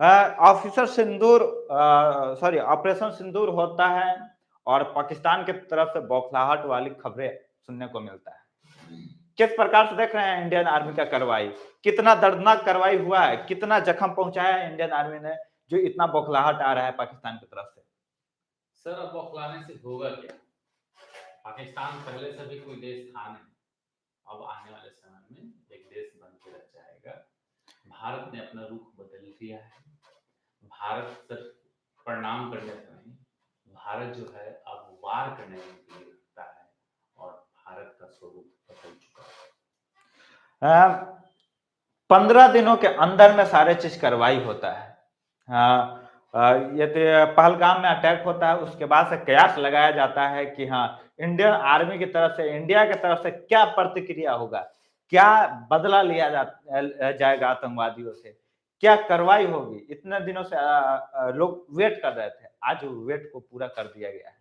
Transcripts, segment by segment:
Officer सिंदूर sorry operation सिंदूर होता है और पाकिस्तान की तरफ से बौखलाहट वाली खबरें सुनने को मिलता है। किस प्रकार से देख रहे हैं इंडियन आर्मी का कार्रवाई? कितना दर्दनाक कार्रवाई हुआ है? कितना जख्म पहुँचाया है इंडियन आर्मी ने, जो इतना बौखलाहट आ रहा है पाकिस्तान की तरफ से? सर अब बौखलाने से होगा क्या? पाकिस्तान पहले से भी कोई देश था नहीं। अब आने वाले समय में एक देश बन के रह जाएगा। भारत ने अपना रुख बदल लिया है। भारत सिर्फ प्रणाम करने से नहीं, भारत जो है अब वार करने के लिए उठता है और भारत का स्वरूप बदल चुका है। 15 दिनों के अंदर में सारे चीज कार्रवाई होता है। ये तो पहलगाम में अटैक होता है, उसके बाद से कयास लगाया जाता है कि हाँ, इंडियन आर्मी की तरफ से, इंडिया की तरफ से क्या प्रतिक्रिया होगा, क्या बदला लिया जाएगा आतंकवादियों से, क्या कार्रवाई होगी। इतने दिनों से लोग वेट कर रहे थे, आज वेट को पूरा कर दिया गया है।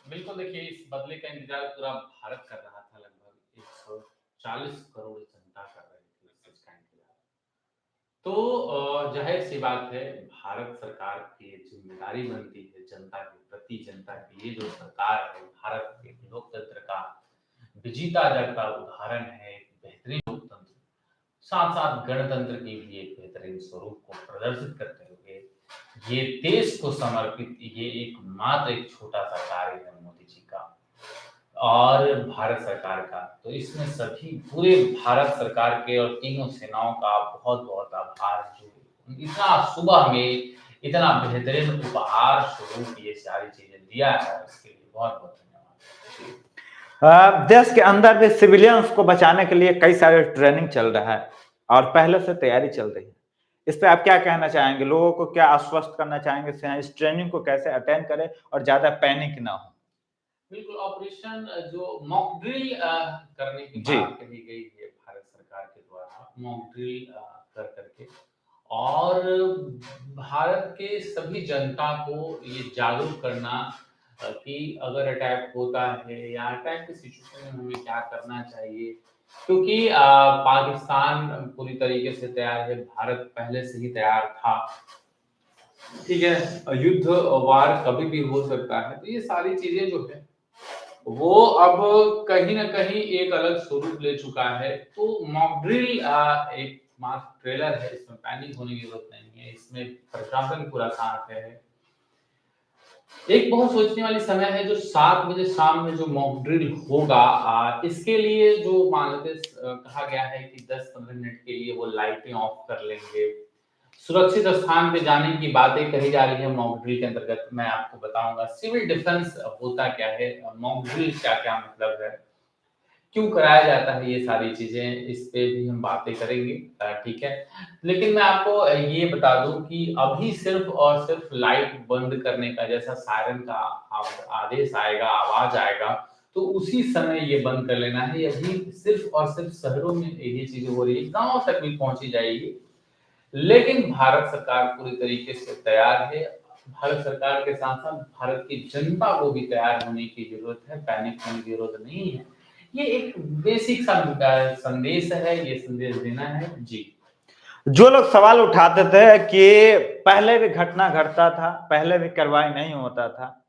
बिल्कुल, देखिए इस बदले का इंतजार पूरा भारत कर रहा था। लगभग 140 करोड़ जनता कर रही थी इसका इंतजार। तो जाहिर सी बात है, भारत सरकार की जिम्मेदारी बनती है जनता के प्रति। जनता की ये जो सरकार है, भारत के लोकतंत्र का विजेता जगता उदाहरण है, एक बेहतरीन लोकतंत्र, साथ साथ गणतंत्र की भी एक बेहतरीन स्वरूप को प्रदर्शित करते हुए ये देश को समर्पित ये एकमात्र एक छोटा सा कार्य है मोदी जी का और भारत सरकार का। तो इसमें सभी पूरे भारत सरकार के और तीनों सेनाओं का बहुत बहुत आभार, जो इतना सुबह में इतना बेहतरीन उपहार स्वरूप ये सारी चीजें दिया है, इसके लिए बहुत बहुत धन्यवाद। देश के अंदर भी सिविलियंस को बचाने के लिए कई सारे ट्रेनिंग चल रहा है और पहले से तैयारी चल रही है। इस पे आप क्या कहना चाहेंगे? लोगों को क्या आश्वस्त करना चाहेंगे? इस ट्रेनिंग को कैसे अटेंड करें और ज्यादा पैनिक ना हो? बिल्कुल, ऑपरेशन जो मॉक ड्रिल करने की जी। बात कही गई है भारत सरकार के द्वारा, मॉक ड्रिल कर करके और भारत के सभी जनता को ये जागरूक करना कि अगर अटैक होता है या अटैक की सिचुएशन में हमें क्या करना चाहिए। क्योंकि पाकिस्तान पूरी तरीके से तैयार है, भारत पहले से ही तैयार था। ठीक है, युद्ध वार कभी भी हो सकता है। तो ये सारी चीजें जो है वो अब कहीं न कहीं एक अलग स्वरूप ले चुका है। तो मॉक ड्रिल एक मात्र ट्रेलर है, इसमें पैनिक होने की ज़रूरत नहीं है, इसमें प्रशासन पूरा साथ है। एक बहुत सोचने वाली समय है जो 7 बजे शाम में जो मॉक ड्रिल होगा, इसके लिए जो मान लेते कहा गया है कि 10-15 मिनट के लिए वो लाइटें ऑफ कर लेंगे। सुरक्षित स्थान पे जाने की बातें कही जा रही है मॉक ड्रिल के अंतर्गत। मैं आपको बताऊंगा सिविल डिफेंस होता क्या है, मॉक ड्रिल क्या क्या मतलब है, क्यों कराया जाता है, ये सारी चीजें इस पे भी हम बातें करेंगे। ठीक है, लेकिन मैं आपको ये बता दूं कि अभी सिर्फ और सिर्फ लाइट बंद करने का जैसा सायरन का आदेश आएगा, आवाज आएगा, तो उसी समय ये बंद कर लेना है। अभी सिर्फ और सिर्फ शहरों में ये चीजें हो रही है, गांव तक भी पहुंची जाएगी। लेकिन भारत सरकार पूरी तरीके से तैयार है। भारत सरकार के साथ-साथ भारत की जनता को भी तैयार होने की ज़रूरत है, पैनिक होने की ज़रूरत नहीं है। ये एक बेसिक सा संदेश है, ये संदेश देना है। जी। जो लोग सवाल उठाते थे कि पहले भी घटना घटता था, पहले भी कार्रवाई नहीं होता था,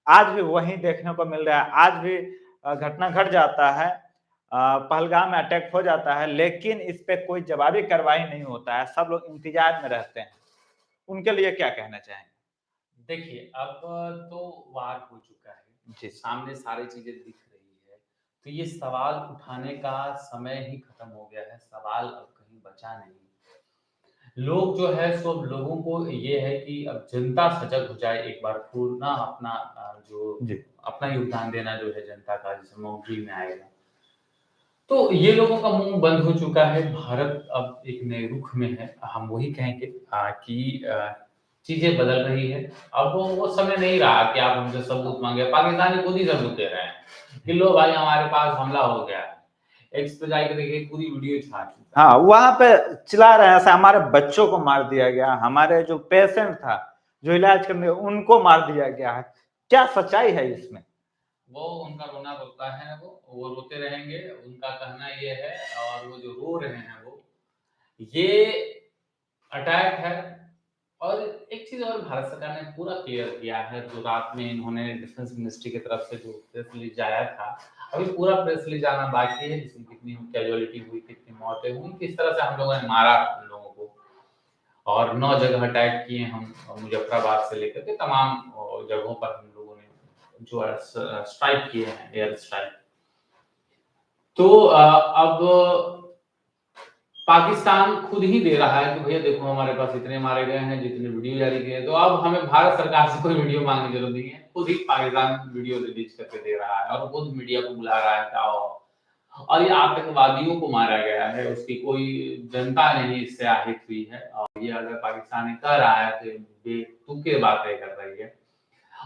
आज भी वही देखने को मिल रहा है। आज भी घटना घट जाता है, पहलगाम में अटैक हो जाता है, लेकिन इस पे कोई जवाबी कार्रवाई नहीं होता है, सब लोग इंतजार में रहते हैं। उनके लिए क्या कहना चाहेंगे? देखिए, अब तो वार हो चुका है, जी। सामने सारी चीज़ें दिख रही है, तो ये सवाल उठाने का समय ही खत्म हो गया है, सवाल अब कहीं बचा नहीं। लोग जो है सब लोगों को ये है कि अब जनता सजग हो जाए एक बार, पूर्ण अपना जो जी। अपना योगदान देना जो है जनता का, जैसे मॉक ड्रिल में आएगा। तो ये लोगों का मुँह बंद हो चुका है, भारत अब एक नए रुख में है। हम वही कहेंगे कि चीज़ें बदल रही है। अब वो समय नहीं रहा कि आप हमसे सबूत माँगे, पाकिस्तानी खुद ही सबूत दे रहे हैं कि लो भाई हमारे पास हमला हो गया है। एक्स पे जाके देखिए पूरी वीडियो छा चुका है। हाँ, वहाँ पे चिल्ला रहे हैं ऐसा, हमारे बच्चों को मार दिया गया, हमारे जो पेशेंट था, जो इलाज करने उनको मार दिया गया है। क्या सच्चाई है इसमें? वो उनका रोना रोता है, वो रोते रहेंगे, उनका कहना ये है और वो जो रो रहे हैं वो, ये अटैक है और चीज और भारत सरकार ने पूरा क्लियर किया है, जो रात में इन्होंने डिफेंस मिनिस्ट्री की तरफ से जो प्रेस रिलीज आया था, अभी पूरा प्रेस रिलीज आना बाकी है, जिसमें कितनी कैजुअलिटी हुई, कितनी मौतें हुई, किस तरह से हम लोगों ने मारा उन लोगों को, और 9 जगह अटैक किए हम, मुजफ्फराबाद से लेकर के तमाम जगहों पर हम लोगों ने जो है स्ट्राइक किए हैं, एयर स्ट्राइक। तो अब पाकिस्तान खुद ही दे रहा है कि भैया देखो हमारे पास इतने मारे गए हैं, जितने वीडियो जारी किए, तो अब हमें भारत सरकार से कोई वीडियो मांगने की जरूरत नहीं है, खुद ही पाकिस्तान वीडियो रिलीज करके दे रहा है और खुद मीडिया को बुला रहा है कि आओ। और ये आतंकवादियों को मारा गया है, उसकी कोई जनता नहीं इससे आहत हुई है, और ये अगर पाकिस्तान कह रहा है तो बेतुके बातें कर रही है।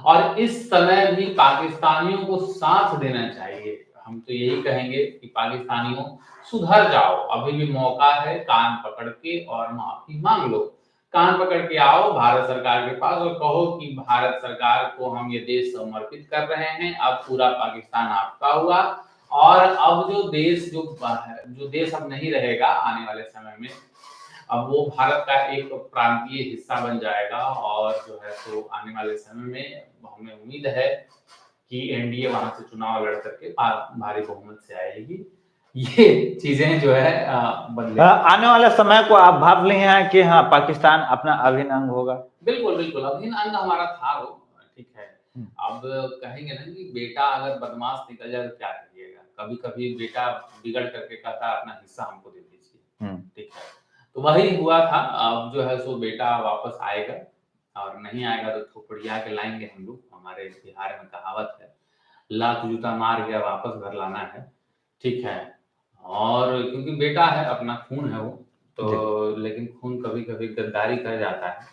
और इस समय भी पाकिस्तानियों को साथ देना चाहिए। हम तो यही कहेंगे कि पाकिस्तानियों सुधर जाओ, अभी भी मौका है, कान पकड़ के और माफी मांग लो। कान पकड़ के आओ भारत सरकार के पास और कहो कि भारत सरकार को हम ये देश समर्पित कर रहे हैं, अब पूरा पाकिस्तान आपका हुआ, और अब जो देश अब नहीं रहेगा आने वाले समय में, अब वो भारत का एक प्रांतीय हिस्सा बन जाएगा, और जो है तो आने वाले समय में हमें उम्मीद है कि एनडीए वहां से चुनाव लड़ करके भारी बहुमत से आएगी। ये चीजें जो है बदले आने वाले समय को आप भाप लिए हैं कि हाँ पाकिस्तान अपना अभिन्न अंग होगा। बिल्कुल बिल्कुल, अभिन्न अंग हमारा था वो, ठीक है। अब कहेंगे ना कि बेटा अगर बदमाश निकल जाए तो क्या करिएगा, कभी कभी बेटा बिगड़ करके कहता है अपना हिस्सा हमको दे दीजिए, ठीक है। तो वही हुआ था, अब जो है सो बेटा वापस आएगा, और नहीं आएगा तो थोपड़िया के लाएंगे हम लोग। हमारे बिहार में कहावत है, लात जूता मार गया वापस घर लाना है, ठीक है। और क्योंकि बेटा है, अपना खून है वो, तो लेकिन खून कभी कभी गद्दारी कर जाता है,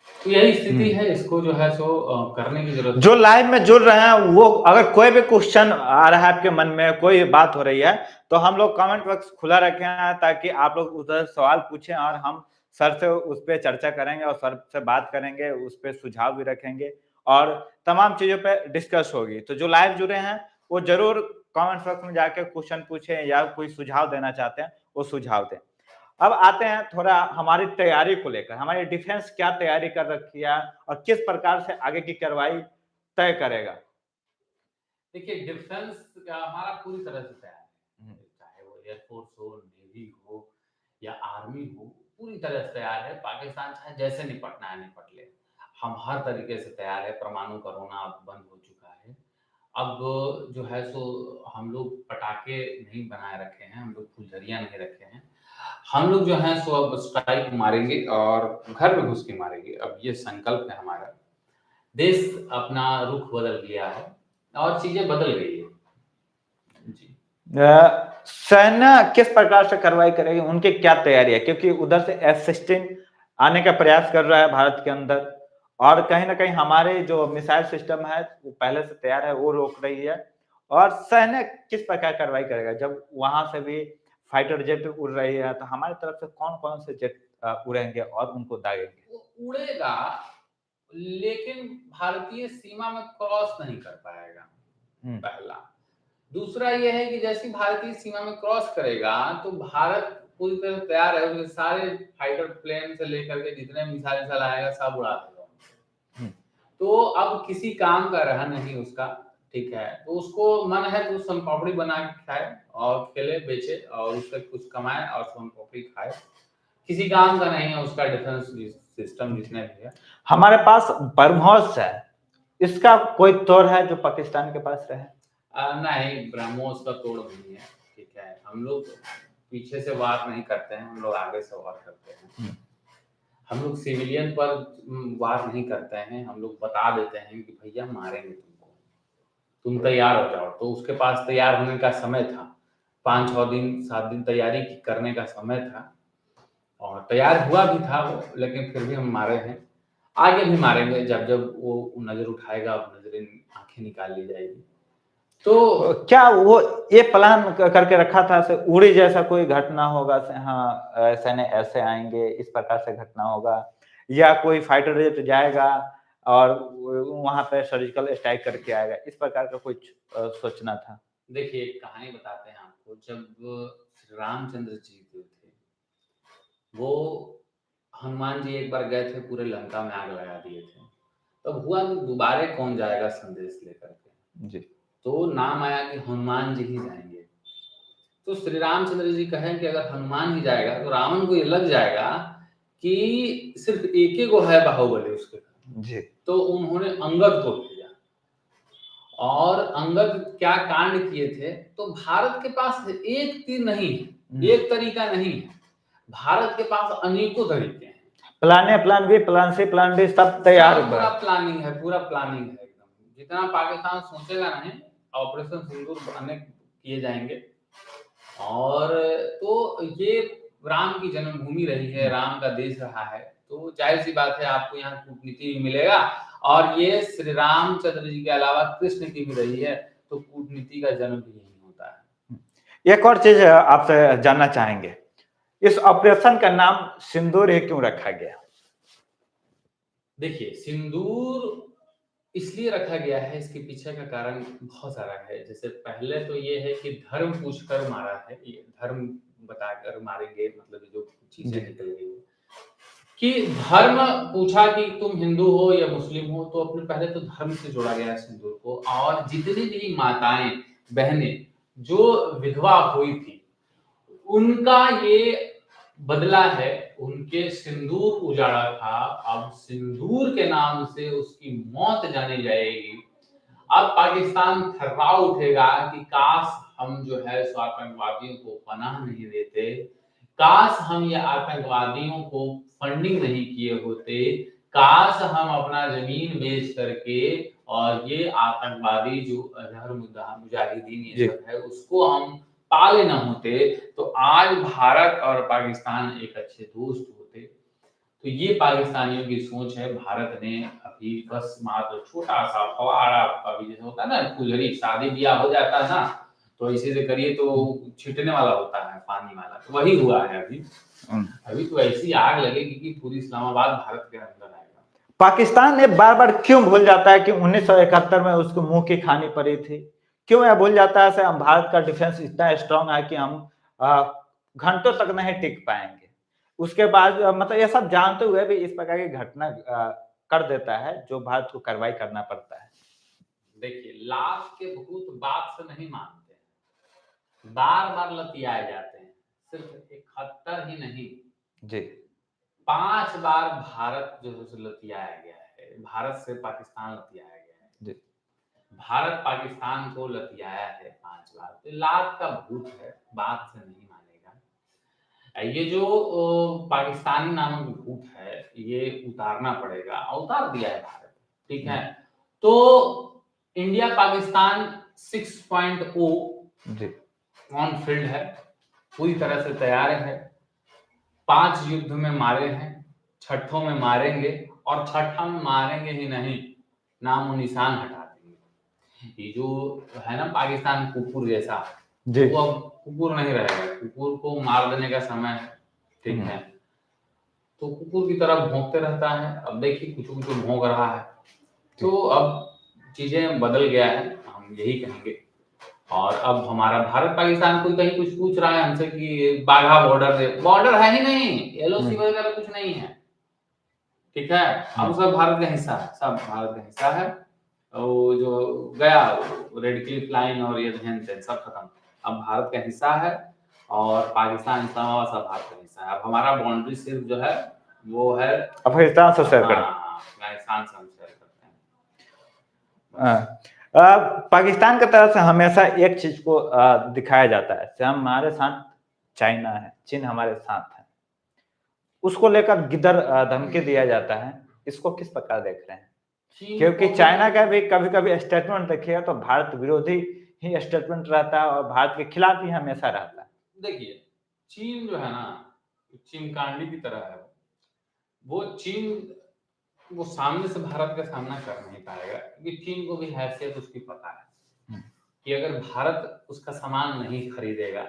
तो यही स्थिति है, इसको जो है सो करने की जरूरत। जो लाइव में जुड़ रहे हैं वो अगर कोई भी क्वेश्चन आ रहा है आपके मन में, कोई बात हो रही है, तो हम लोग कमेंट बॉक्स खुला रखे हैं ताकि आप लोग उधर सवाल पूछें और हम सर से उस पर चर्चा करेंगे और सर से बात करेंगे, उस पर सुझाव भी रखेंगे और तमाम चीजों पे डिस्कस होगी। तो जो लाइव जुड़े हैं वो जरूर कमेंट बॉक्स में जाकर क्वेश्चन पूछें या कोई सुझाव देना चाहते हैं वो सुझाव दें। अब आते हैं थोड़ा हमारी तैयारी को लेकर, हमारी डिफेंस क्या तैयारी कर रखी है और किस प्रकार से आगे की कार्रवाई तय करेगा। देखिए डिफेंस का हमारा पूरी तरह से तैयार है, चाहे वो एयरफोर्स हो, नेवी हो या आर्मी हो, पूरी तरह से तैयार है। पाकिस्तान चाहे जैसे निपटना है निपट ले, हम हर तरीके से तैयार है। परमाणु का रोना अब बंद हो चुका है। अब जो है सो हम लोग पटाखे नहीं बनाए रखे हैं, हम लोग फुलझड़ियाँ नहीं रखे हैं, हम लोग जो है सो अब स्ट्राइक मारेंगे और घर में घुस के मारेंगे। अब ये संकल्प है हमारा। देश अपना रुख बदल गया है और चीजें बदल गई है जी। सेना किस प्रकार से कार्रवाई करेगी, उनकी क्या तैयारी है, क्योंकि उधर से F-16 आने का प्रयास कर रहा है भारत के अंदर और कहीं ना कहीं हमारे जो मिसाइल सिस्टम है वो पहले से तैयार है, वो रोक रही है। और सेना किस प्रकार कार्रवाई करेगा जब वहां से भी फाइटर जेट उड़ रही है, तो हमारी तरफ से कौन कौन से जेट उड़ेंगे और उनको दागेंगे। वो उड़ेगा लेकिन भारतीय सीमा में क्रॉस नहीं कर पाएगा, पहला। दूसरा ये है कि जैसे भारतीय सीमा में क्रॉस करेगा तो भारत पूरी तरह तैयार है, उसके सारे फाइटर प्लेन से लेकर के जितने मिसाइल आएगा सब उड़ा देगा। तो अब किसी काम का रहा नहीं उसका, ठीक है। तो उसको मन है तो सोन पापड़ी बना के खाए और खेले बेचे और उससे कुछ कमाए और सोन पापड़ी खाए, किसी काम का नहीं है उसका डिफेंस सिस्टम जितने भी है। हमारे पास ब्रह्मोस है, इसका कोई तोड़ है जो पाकिस्तान के पास रहे। नहीं, ब्रह्मोस का तोड़ नहीं है, ठीक है। हम लोग पीछे से वार नहीं करते हैं, हम लोग आगे से वार करते हैं। हम लोग सिविलियन पर वार नहीं करते हैं, हम लोग बता देते हैं कि भैया मारेंगे तुमको, तुम तैयार हो जाओ। तो उसके पास तैयार होने का समय था, 5-6 दिन 7 दिन तैयारी करने का समय था और तैयार हुआ भी था वो, लेकिन फिर भी हम मारे हैं। आगे भी मारेंगे, जब जब वो नजर उठाएगा नजरें आंखें निकाल ली जाएगी। तो क्या वो ये प्लान करके रखा था से उड़ी जैसा कोई घटना होगा, हाँ सैन्य ऐसे आएंगे इस प्रकार से घटना होगा, या कोई फाइटर जेट जाएगा और वहां पे सर्जिकल स्ट्राइक करके आएगा, इस प्रकार का कुछ सोचना था। देखिए एक कहानी बताते हैं आपको। जब श्री रामचंद्र जी जो थे वो हनुमान जी एक बार गए थे, पूरे लंका में आग लगा दिए थे। तब हुआ कि दोबारा कौन जाएगा संदेश लेकर के? जी। तो नाम आया कि हनुमान जी ही जाएँगे। तो श्री रामचंद्र जी कहें कि अगर हनुमान ही जाएगा तो रावण को ये लग जाएगा कि सिर्फ एक ही को है बाहुबली उसके घर। जी। तो उन्होंने अंगद को भेजा और अंगद क्या कांड किए थे, तो भारत के पास एक तीर नहीं है, एक तरीका नहीं है। भारत के पास अनेकों तरीके हैं। Plan A, plan B, plan C, plan D सब तैयार पूरा है। प्लानिंग है, पूरा प्लानिंग है एकदम। जितना पाकिस्तान सोचेगा नहीं, ऑपरेशन सिंदूर अनेक किए जाएंगे। और तो ये राम की जन्मभूमि रही है, राम का देश रहा है, तो जाहिर सी बात है आपको यहाँ कूटनीति भी मिलेगा। और ये श्री रामचंद्र जी के अलावा कृष्ण की भी रही है, तो कूटनीति का जन्म भी यही होता है। एक और चीज आपसे जानना चाहेंगे, इस ऑपरेशन का नाम सिंदूर ही क्यों रखा गया? देखिए, सिंदूर इसलिए रखा गया है, इसके पीछे का कारण बहुत सारा है। जैसे पहले तो ये है कि धर्म पूछकर मारा है, ये धर्म बताकर मारेंगे, मतलब जो चीजें निकल गई कि धर्म पूछा कि तुम हिंदू हो या मुस्लिम हो, तो अपने पहले तो धर्म से जोड़ा गया सिंदूर को। और जितनी भी माताएं बहनें जो विधवा हुई थी, उनका ये बदला है, उनके सिंदूर उजाड़ा था, अब सिंदूर के नाम से उसकी मौत जानी जाएगी। अब पाकिस्तान थर्रा उठेगा कि काश हम जो है सो आतंकवादियों को पनाह नहीं देते, काश हम ये आतंकवादियों को फंडिंग नहीं किए होते, काश हम अपना जमीन बेच करके और ये आतंकवादी जो अजहर मुजाहिदीन ये सब है उसको हम पाले न होते, तो आज भारत और पाकिस्तान एक अच्छे दोस्त होते। तो ये पाकिस्तानियों की सोच है। भारत ने अभी बस मात्र छोटा सा फवारा, अभी जैसे होता है ना फुलझड़ी, शादी ब्याह हो जाता है ना, तो इसी से करिए तो छिटने वाला होता है पानी वाला, तो वही हुआ है अभी। अभी तो ऐसी आग लगेगी कि पूरी इस्लामाबाद भारत के अंदर आएगा। पाकिस्तान ने बार बार क्यों भूल जाता है कि 1971 में उसको मुंह की खानी पड़ी थी? क्यों यह भूल जाता है हम भारत का डिफेंस इतना स्ट्रांग है कि हम घंटों तक नहीं टिक पाएंगे? उसके बाद मतलब ये सब जानते हुए भी इस प्रकार की घटना कर देता है, जो भारत को कार्रवाई करना पड़ता है। देखिए, लाश के भूत बात से नहीं मानते, बार बार लतियाए जाते हैं। सिर्फ 71 ही नहीं जी 5 बार भारत जो है लतियाया गया है, भारत से पाकिस्तान लतियाया गया है जी। भारत पाकिस्तान को लतियाया है 5 बार। तो लात का भूत है, बात से नहीं मानेगा। ये जो पाकिस्तानी नामक भूत है, ये उतारना पड़ेगा, उतार दिया है भारत, ठीक है। तो इंडिया पाकिस्तान 6.0 ऑन फील्ड है, पूरी तरह से तैयार है। 5 युद्ध में मारे हैं, छठों में मारेंगे, और छठा में मारेंगे ही नहीं, नामो निशान हटा देंगे। ये जो है ना पाकिस्तान कुकुर जैसा, वो अब कुकुर नहीं रहेगा, कुकुर को मार देने का समय है, ठीक है। तो कुकुर की तरह भौंकते रहता है। अब देखिए कुछ कुछ भौंक रहा है, तो अब चीजें बदल गया है, हम यही कहेंगे। और अब हमारा भारत पाकिस्तान कोई कहीं कुछ पूछ रहा है हमसे कि बाघा बॉर्डर है ही नहीं, एलओसी वगैरह कुछ नहीं है, ठीक है। अब सब भारत का हिस्सा है, सब भारत का हिस्सा है। वो जो गया रेड क्लिफ लाइन और ये सब खत्म, अब भारत का हिस्सा है। और पाकिस्तान इस्लामाबाद सब भारत का हिस्सा है। अब हमारा बाउंड्री सिर्फ जो है वो है अफगानिस्तान से शेयर करें। अफगानिस्तान से हम शेयर करते हैं। पाकिस्तान की तरफ से हमेशा एक चीज को दिखाया जाता है, हमारे साथ चाइना है, चीन हमारे साथ है, उसको लेकर गिदर धमकी दिया जाता है। इसको किस प्रकार देख रहे हैं? क्योंकि चाइना का भी कभी कभी स्टेटमेंट देखिएगा तो भारत विरोधी ही स्टेटमेंट रहता है और भारत के खिलाफ ही हमेशा रहता है। देखिए, चीन जो है ना, चिमकांडी की तरह है। वो चीन वो सामने से भारत का सामना कर नहीं पाएगा, क्योंकि चीन को भी हैसियत उसकी पता है कि अगर भारत उसका सामान नहीं खरीदेगा,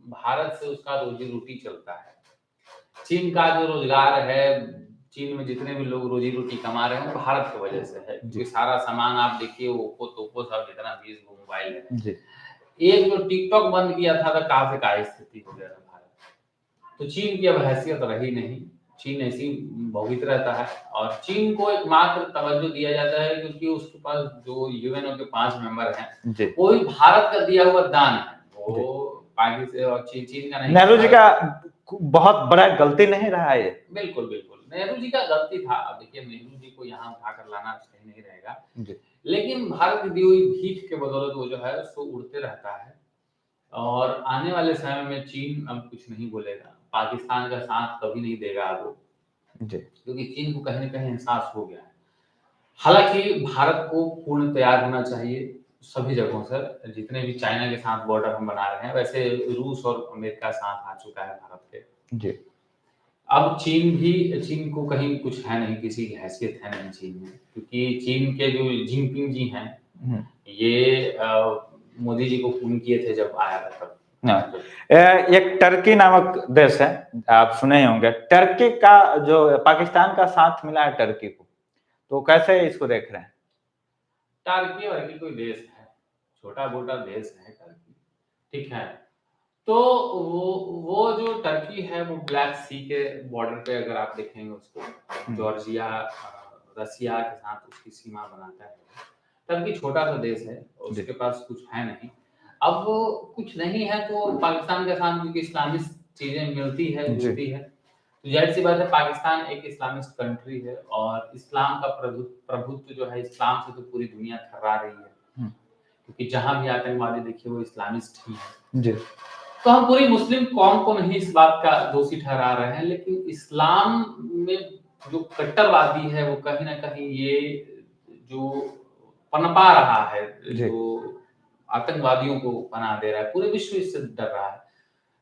भारत से उसका रोजी रोटी चलता है। चीन का जो रोजगार है, चीन में जितने भी लोग रोजी रोटी कमा रहे हैं वो भारत की वजह से है, क्योंकि सारा सामान आप देखिए ओप्पो तोप्पो सब जितना 20 मोबाइल है। एक जो टिकटॉक बंद किया था तो कहां से कहां स्थिति हो गया था भारत। तो चीन की अब हैसियत रही नहीं, चीन ऐसी भौंकित रहता है और चीन को एकमात्र तवज्जो दिया जाता है क्योंकि उसके पास जो यूएनओ के 5 मेंबर हैं, जी वो भी भारत का दिया हुआ दान है। जी वो पाकिस्तान और चीन का नहीं, नेहरू जी भारत का बहुत बड़ा गलती नहीं रहा ये। बिल्कुल, बिल्कुल। नेहरू जी का गलती था। अब देखिए नेहरू जी को यहाँ उठाकर लाना सही नहीं रहेगा। जी लेकिन भारत की दी हुई भीख के बदौलत वो जो है सो उड़ते रहता है और आने वाले समय में चीन अब कुछ नहीं बोलेगा। पाकिस्तान का साथ कभी नहीं देगा अब वो, जी क्योंकि चीन को कहीं न कहीं एहसास हो गया है। हालाँकि भारत को पूर्ण तैयार होना चाहिए सभी जगहों से, जितने भी चाइना के साथ बॉर्डर हम बना रहे हैं, वैसे रूस और अमेरिका साथ आ चुका है भारत के। जी अब चीन को कहीं कुछ है नहीं, किसी की हैसियत है नहीं चीन में, क्योंकि चीन के जो जिनपिंग जी हैं, हम्म। ये मोदी जी को फ़ोन किए थे जब आया था तब। हाँ। एक टर्की नामक देश है, आप सुने ही होंगे। टर्की का जो पाकिस्तान का साथ मिला है टर्की को, तो कैसे इसको देख रहे हैं? टर्की-वर्की कोई देश है, छोटा-मोटा देश है टर्की, ठीक है? तो वो जो टर्की है वो ब्लैक सी के बॉर्डर पे अगर आप देखेंगे उसको, जॉर्जिया रसिया के साथ उसकी सीमा बनाता है। टर्की छोटा-सा देश है, जी उसके पास कुछ है नहीं। अब वो कुछ नहीं है तो पाकिस्तान के साथ क्योंकि इस्लामिस्ट चीज़ें मिलती है, जी जुड़ती है, तो ज़ाहिर-सी बात है पाकिस्तान एक इस्लामिस्ट कंट्री है और इस्लाम का प्रभुत्व जो है इस्लाम से तो पूरी दुनिया थर्रा रही है। हम्म। क्योंकि जहाँ भी आतंकवादी देखिए वो इस्लामिस्ट ही है। जी तो हम पूरी मुस्लिम कौम को नहीं इस बात का दोषी ठहरा रहे हैं, लेकिन इस्लाम में जो कट्टरवादी है वो कहीं न कहीं ये जो पनपा रहा है, जी जो आतंकवादियों को पनाह दे रहा है, पूरे विश्व इससे डर रहा है।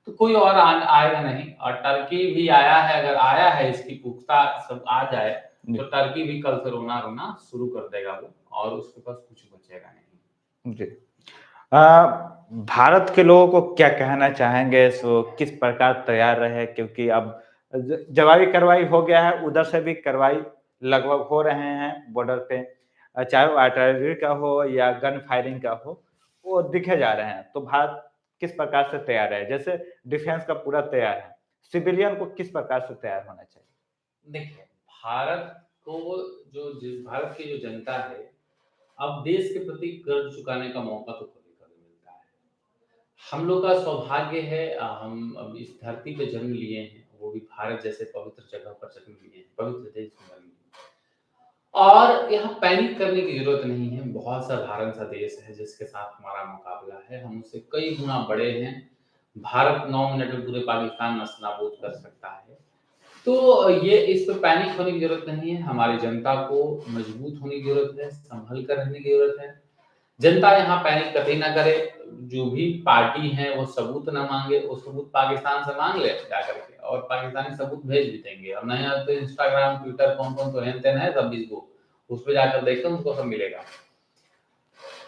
तो कोई और आएगा नहीं और टर्की भी आया है, अगर आया है इसकी पुख्ता सब आ जाए, तो जी टर्की भी कल से रोना-रोना शुरू कर देगा वो और उसके पास कुछ बचेगा नहीं। जी भारत के लोगों को क्या कहना चाहेंगे, सो किस प्रकार तैयार रहे, क्योंकि अब जवाबी कार्रवाई हो गया है, उधर से भी कार्रवाई लगभग हो रहे हैं बॉर्डर पे, चाहे वो आर्टिलरी का हो या गन फायरिंग का हो, वो दिखे जा रहे हैं। तो भारत किस प्रकार से तैयार है? जैसे डिफेंस का पूरा तैयार है, सिविलियन को किस प्रकार से तैयार होना चाहिए? देखिए, भारत को भारत की जो जनता है, अब देश के प्रति कर्ज चुकाने का मौका तो कभी-कभी मिलता है। हम लोग का सौभाग्य है हम अब इस धरती पे जन्म लिए हैं, वो भी भारत जैसे पवित्र जगह पर जन्म लिए हैं, पवित्र देश में जन्म लिए हैं। और यहाँ पैनिक करने की ज़रूरत नहीं है, बहुत साधारण सा देश है जिसके साथ हमारा मुकाबला है, हम उससे कई गुना बड़े हैं। भारत 9 मिनट में पूरे पाकिस्तान नस्तानाबूद कर सकता है। तो ये इस पे पैनिक होने की ज़रूरत नहीं है, हमारी जनता को मजबूत होने की ज़रूरत है, सँभल कर रहने की ज़रूरत है। जनता यहाँ पैनिक कतई ना करे, जो भी पार्टी है वो सबूत ना माँगे, वो सबूत पाकिस्तान से माँग ले जाकर के और पाकिस्तानी सबूत भेज भी देंगे और नहीं तो इंस्टाग्राम, ट्विटर कौन-कौन तो हेन-तेन है सब इसको, उस पे जाकर देखें उनको सब मिलेगा।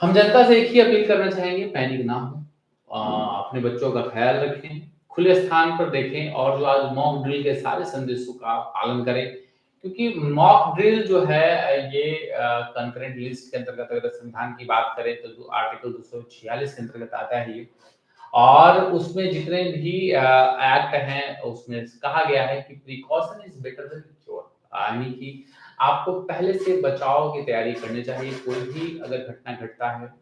हम जनता से एक ही अपील करना चाहेंगे, पैनिक ना हो, अपने बच्चों का ख़्याल रखें, खुले स्थान पर देखें और जो आज मॉक ड्रिल के सारे संदेशों का पालन करें। क्योंकि मॉक ड्रिल जो है ये कंकरेंट लिस्ट के अंतर्गत अगर संविधान की बात करें तो जो आर्टिकल 246 के अंतर्गत आता है ये और उसमें जितने भी एक्ट हैं उसमें कहा गया है कि precaution is better than cure, यानी कि आपको पहले से बचाव की तैयारी करनी चाहिए। कोई भी अगर घटना घटता है,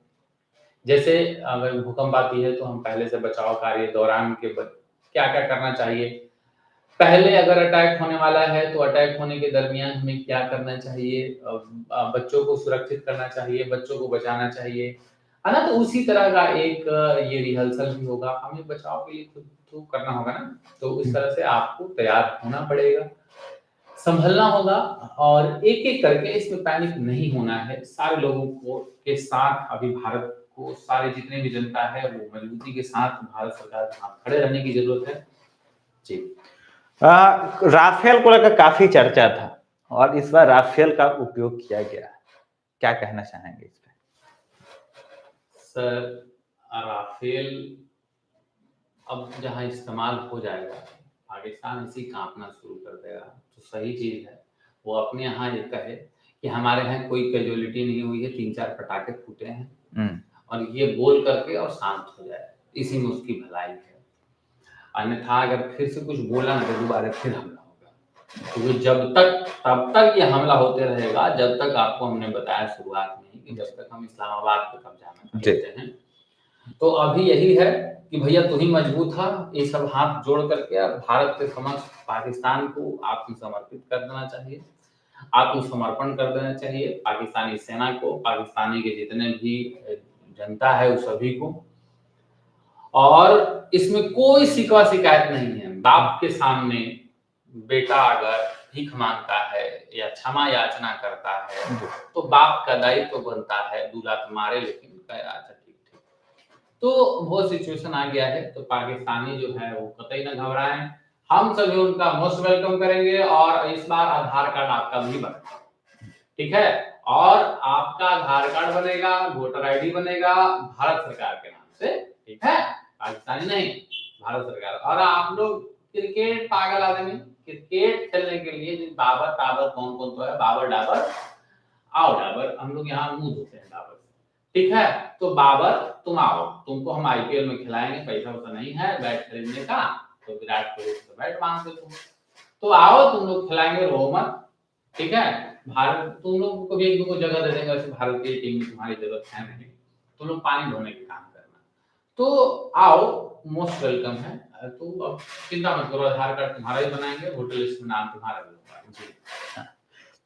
जैसे अगर भूकंप आती है तो हम पहले से बचाव कार्य दौरान के क्या-क्या करना चाहिए। पहले अगर अटैक होने वाला है तो अटैक होने के दरमियान हमें क्या करना चाहिए, बच्चों को सुरक्षित करना चाहिए, बच्चों को बचाना चाहिए, है ना? तो उसी तरह का एक ये रिहर्सल भी होगा, हमें बचाव के लिए खुद तो करना होगा ना, तो इस तरह से आपको तैयार होना पड़ेगा, संभलना होगा और एक-एक करके इसमें पैनिक नहीं होना है। सारे लोगों को के साथ अभी भारत को सारे जितने भी जनता है वो मजबूती के साथ भारत सरकार के साथ खड़े रहने की ज़रूरत है। जी। राफेल को लेकर काफी चर्चा था और इस बार राफेल का उपयोग किया गया है, क्या कहना चाहेंगे इस पे? सर, राफेल अब जहाँ इस्तेमाल हो जाएगा, पाकिस्तान ऐसे ही काँपना शुरू कर देगा, तो सही चीज़ है। वो अपने यहाँ ये कहे कि हमारे यहाँ कोई कैजुअलिटी नहीं हुई है, 3-4 पटाखे फूटे हैं और ये बोल करके और शांत हो जाए, इसी में उसकी भलाई है। अन्यथा अगर फिर से कुछ बोला ना तो दोबारा फिर हमला होगा। क्योंकि तब तक ये हमला होते रहेगा जब तक, आपको हमने बताया शुरुआत में ही, कि जब तक हम इस्लामाबाद पे कब्जा न कर लेते हैं। तो अभी यही है कि भैया तू ही मजबूत था, ये सब हाथ जोड़ करके अब भारत के समक्ष पाकिस्तान को आत्मसमर्पित कर देना चाहिए, आत्मसमर्पण कर देना चाहिए पाकिस्तानी सेना को, पाकिस्तानी के जितने भी जनता है उस सभी को। और इसमें कोई शिकवा शिकायत नहीं है। बाप के सामने बेटा अगर भीख मांगता है या क्षमा याचना करता है तो बाप का दायित्व तो बनता है, दूल्हा तो मारे लेकिन कहे अच्छा ठीक ठीक। तो वो सिचुएशन आ गया है, तो पाकिस्तानी जो है वो कतई न घबराएं, हम सभी उनका मोस्ट वेलकम करेंगे। और इस बार आधार कार्ड आपका भी बनेगा, ठीक है, और आपका आधार कार्ड बनेगा, वोटर आईडी बनेगा भारत सरकार के नाम से, ठीक है, पाकिस्तानी नहीं, भारत सरकार। और आप लोग क्रिकेट पागल आदमी, क्रिकेट खेलने के लिए बाबर टाबर कौन कौन तो है, बाबर डाबर, आओ डाबर, हम लोग यहाँ मुंह धोते हैं डाबर, ठीक है। तो बाबर तुम आओ, तुमको हम आईपीएल में खिलाएंगे, पैसा वैसा नहीं है बैट खरीदने का, तो विराट कोहली से बैट मांग दो तुम, तो आओ तुम लोग खिलाएंगे, रो मत, ठीक है। भारत तुम लोग को भी एक दो जगह दे देंगे, भारत की टीम में तुम्हारी जरूरत है नहीं, तुम लोग पानी ढोने के काम करना, तो आओ, मोस्ट वेलकम है। तो अब चिंता मत करो, आधार कार्ड तुम्हारा ही बनाएंगे, वोटर लिस्ट में नाम तुम्हारा भी होगा जी।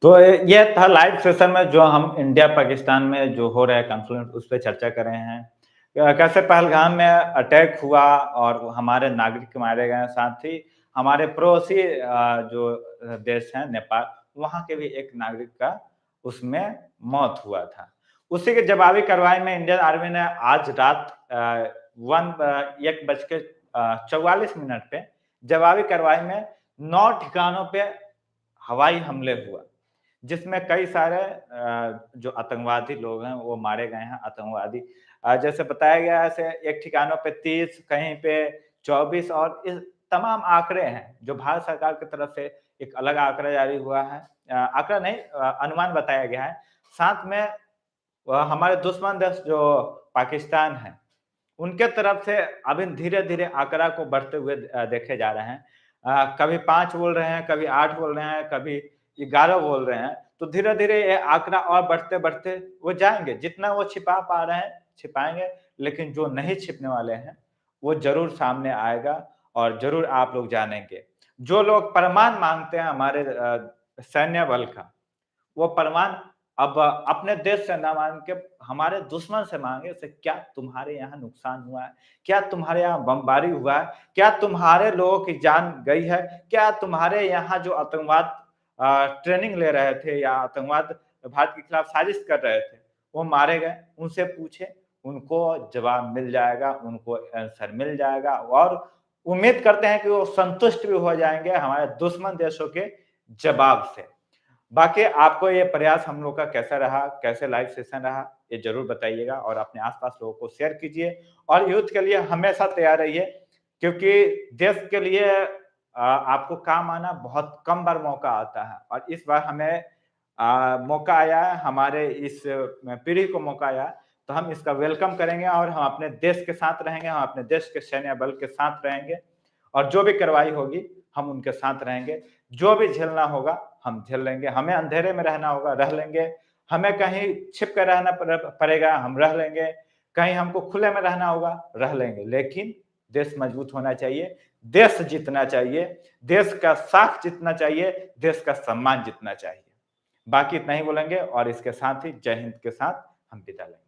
तो ये था लाइव सेशन में जो हम इंडिया पाकिस्तान में जो हो रहा है कॉन्फ्लिक्ट उस पर चर्चा कर रहे हैं। कैसे पहलगाम में अटैक हुआ और हमारे नागरिक मारे गए, साथ ही हमारे पड़ोसी जो देश है नेपाल, वहां के भी एक नागरिक का उसमें मौत हुआ था। उसी के जवाबी कार्रवाई में इंडियन आर्मी ने आज रात 1:44 पे जवाबी कार्रवाई में 9 ठिकानों पे हवाई हमले हुआ, जिसमें कई सारे जो आतंकवादी लोग हैं वो मारे गए हैं। आतंकवादी जैसे बताया गया है, एक ठिकानों पे 30, कहीं पे 24, और इस तमाम आंकड़े हैं जो भारत सरकार की तरफ से एक अलग आंकड़ा जारी हुआ है, आंकड़ा नहीं अनुमान बताया गया है। साथ में हमारे दुश्मन देश जो पाकिस्तान है, उनके तरफ से अभी धीरे-धीरे आंकड़ा को बढ़ते हुए देखे जा रहे हैं। कभी 5 बोल रहे हैं, कभी 8 बोल रहे हैं, कभी 11 बोल रहे हैं। तो धीरे-धीरे ये आंकड़ा और बढ़ते-बढ़ते वो जाएँगे। जितना वो छिपा पा रहे हैं, छिपाएँगे, लेकिन जो नहीं छिपने वाले हैं, वो ज़रूर सामने आएगा और ज़रूर आप लोग जानेंगे। जो लोग प्रमाण माँगते हैं हमारे सैन्य बल का, वो प्रमाण अब अपने देश से ना मांग के हमारे दुश्मन से मांगे से क्या तुम्हारे यहाँ नुकसान हुआ है? क्या तुम्हारे यहाँ बमबारी हुआ है? क्या तुम्हारे लोगों की जान गई है? क्या तुम्हारे यहाँ जो आतंकवाद ट्रेनिंग ले रहे थे या आतंकवाद भारत के खिलाफ साजिश कर रहे थे, वो मारे गए? उनसे पूछें, उनको जवाब मिल जाएगा, उनको आंसर मिल जाएगा और उम्मीद करते हैं कि वो संतुष्ट भी हो जाएँगे हमारे दुश्मन देशों के जवाब से। बाकी आपको ये प्रयास हम लोग का कैसा रहा, कैसे लाइव सेशन रहा, ये ज़रूर बताइएगा और अपने आस-पास लोगों को शेयर कीजिए और युद्ध के लिए हमेशा तैयार रहिए, क्योंकि देश के लिए आपको काम आना बहुत कम बार मौका आता है और इस बार हमें मौका आया है, हमारे इस पीढ़ी को मौका आया है, तो हम इसका वेलकम करेंगे और हम अपने देश के साथ रहेंगे, हम अपने देश के सैन्य बल के साथ रहेंगे और जो भी कार्रवाई होगी, हम उनके साथ रहेंगे। जो भी झेलना होगा, हम झेल लेंगे। हमें अंधेरे में रहना होगा, रह लेंगे। हमें कहीं छिप कर रहना पड़ेगा, हम रह लेंगे। कहीं हमको खुले में रहना होगा, रह लेंगे। लेकिन देश मजबूत होना चाहिए, देश जीतना चाहिए, देश का साख जीतना चाहिए, देश का सम्मान जीतना चाहिए। बाकी इतना ही बोलेंगे और इसके साथ ही जय हिंद के साथ हम विदा लेंगे।